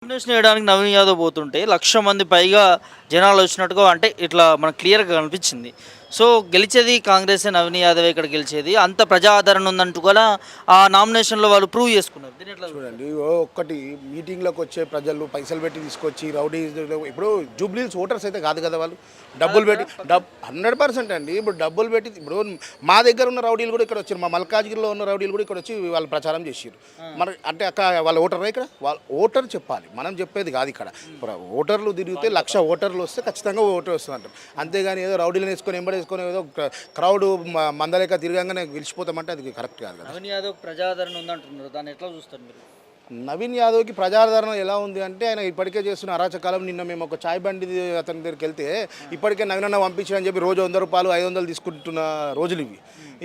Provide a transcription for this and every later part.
Nomination వేయడానికి నవీన్ యాదవ్ పోతుంటే 1,00,000 మంది పైగా జనాలు వచ్చినట్టుగా అంటే ఇట్లా మనకు క్లియర్‌గా కనిపించింది. సో, గెలిచేది కాంగ్రెసే, నవీన్ యాదవే ఇక్కడ గెలిచేది. అంత ప్రజా ఆదరణ ఉందంటూ కూడా ఆ నామినేషన్‌లో వాళ్ళు ప్రూవ్ చేసుకున్నారు. దీన్ని ఎట్లా చూస్తారు? చూడండి ఒక్కటి మీటింగ్లోకి వచ్చే ప్రజలు పైసలు పెట్టి తీసుకొచ్చి రౌడీ ఇప్పుడు జూబ్లీస్ ఓటర్స్ అయితే కాదు కదా వాళ్ళు డబ్బులు పెట్టి 100% అండి. ఇప్పుడు డబ్బులు పెట్టి ఇప్పుడు మా దగ్గర ఉన్న రౌడీలు కూడా ఇక్కడ వచ్చారు. మా మల్కాజ్గిరిలో ఉన్న రౌడీలు కూడా ఇక్కడ వచ్చి వాళ్ళు ప్రచారం చేసారు. మరి అంటే అక్క వాళ్ళ ఓటర్ ఇక్కడ వాళ్ళ ఓటర్ చెప్పాలి, మనం చెప్పేది కాదు ఇక్కడ. ఓటర్లు తిరిగితే 1,00,000 ఓటర్లు వస్తే ఖచ్చితంగా ఓటర్ వస్తుంది అంటారు. అంతేగాని ఏదో రౌడీలను వేసుకొని ఎంబడేసుకొని ఏదో క్రౌడ్ మందలేక తిరగంగానే గెలిచిపోతామంటే అది కరెక్ట్ కాదు కదా. నవీన్ యాదవ్ ప్రజా ఆదరణ ఉందంటున్నారు. దాన్ని ఎట్లా చూస్తారు మీరు? నవీన్ యాదవ్కి ప్రజాదరణ ఎలా ఉంది అంటే ఆయన ఇప్పటికే చేస్తున్న అరాచకాలం. నిన్న మేము ఒక చాయ్ బండి అతని దగ్గరికి వెళ్తే ఇప్పటికే నవీన్ అన్న పంపించారని చెప్పి రోజు 100 రూపాయలు 500 తీసుకుంటున్న రోజులు ఇవి.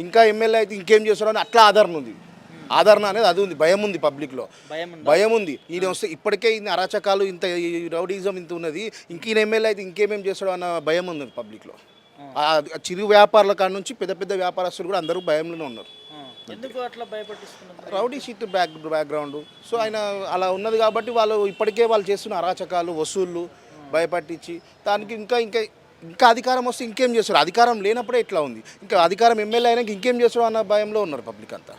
ఇంకా ఎమ్మెల్యే అయితే ఇంకేం చేస్తారో అని అట్లా ఆదరణ ఉంది. ఆదరణ అనేది అది ఉంది, భయం ఉంది పబ్లిక్లో, భయం ఉంది. ఈయన వస్తే ఇప్పటికే ఇన్ని అరాచకాలు ఇంత రౌడీజం ఇంత ఉన్నది, ఇంక ఈయన ఎమ్మెల్యే అయితే ఇంకేమేం చేస్తాడో అన్న భయం ఉంది పబ్లిక్లో. చిరు వ్యాపారుల కాడ నుంచి పెద్ద పెద్ద వ్యాపారస్తులు కూడా అందరూ భయంలోనే ఉన్నారు. ఎందుకు అట్లా భయపట్టిస్తున్నారు? Rowdy sheet background. సో ఆయన అలా ఉన్నది కాబట్టి వాళ్ళు ఇప్పటికే వాళ్ళు చేస్తున్న అరాచకాలు వసూళ్ళు భయపట్టించి దానికి ఇంకా ఇంకా ఇంకా అధికారం వస్తే ఇంకేం చేస్తారు. అధికారం లేనప్పుడే ఇట్లా ఉంది, ఇంకా అధికారం ఎమ్మెల్యే అయినాక ఇంకేం చేస్తారు అన్న భయంలో ఉన్నారు పబ్లిక్ అంతా.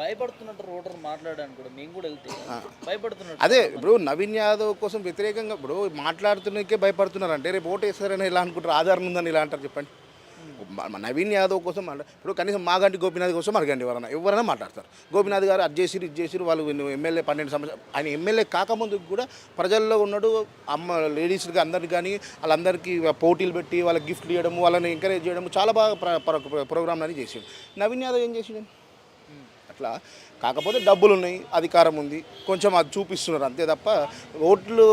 భయపడుతున్నట్టు రోటర్ మాట్లాడాను కూడా మేము కూడా వెళ్తే భయపడుతున్నారు. అదే ఇప్పుడు నవీన్ యాదవ్ కోసం వ్యతిరేకంగా ఇప్పుడు మాట్లాడుతున్నకే భయపడుతున్నారు అంటే రేపు ఓటు వేస్తారని ఇలా అనుకుంటారు, ఆధారం ఉందని ఇలా అంటారు చెప్పండి. నవీన్ యాదవ్ కోసం ఇప్పుడు కనీసం మాగంటి గోపీనాథ్ కోసం అడగండి, ఎవరైనా మాట్లాడతారు. గోపీనాథ్ గారు అది చేసిరు ఇది చేసిరు, వాళ్ళు ఎమ్మెల్యే 12 సంవత్సరాలు ఆయన ఎమ్మెల్యే కాకముందు కూడా ప్రజల్లో ఉన్నాడు. అమ్మ లేడీస్కి అందరికి కానీ వాళ్ళందరికీ పోటీలు పెట్టి వాళ్ళకి గిఫ్ట్లు ఇవ్వడం, వాళ్ళని ఎంకరేజ్ చేయడం చాలా బాగా ప్రోగ్రాంలు అని చేసాడు. నవీన్ యాదవ్ ఏం చేసాడు అట్లా. కాకపోతే డబ్బులు ఉన్నాయి, అధికారం ఉంది, కొంచెం అది చూపిస్తున్నారు అంతే తప్ప ఓట్లు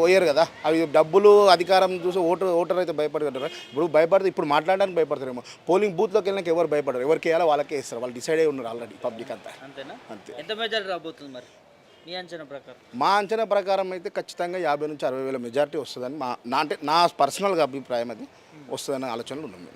పోయారు కదా. అవి డబ్బులు అధికారం చూసి ఓటర్ అయితే భయపడతారు. ఇప్పుడు మాట్లాడడానికి భయపడతారేమో. పోలింగ్ బూత్లోకి వెళ్ళినాక ఎవరు భయపడరు, ఎవరికి వేయాలో వాళ్ళకే ఇస్తారు. వాళ్ళు డిసైడ్ అయ్యి ఉన్నారు ఆల్రెడీ పబ్లిక్ అంతా. అంతేనా? అంతే. ఎంత మెజారిటీ రాబోతుంది మరి మీ అంచనా ప్రకారం? మా అంచనా ప్రకారం అయితే ఖచ్చితంగా 50 నుంచి 60 వేల మెజారిటీ వస్తుందని నా పర్సనల్గా అభిప్రాయం, అది వస్తుందనే ఆలోచనలు ఉన్నాం.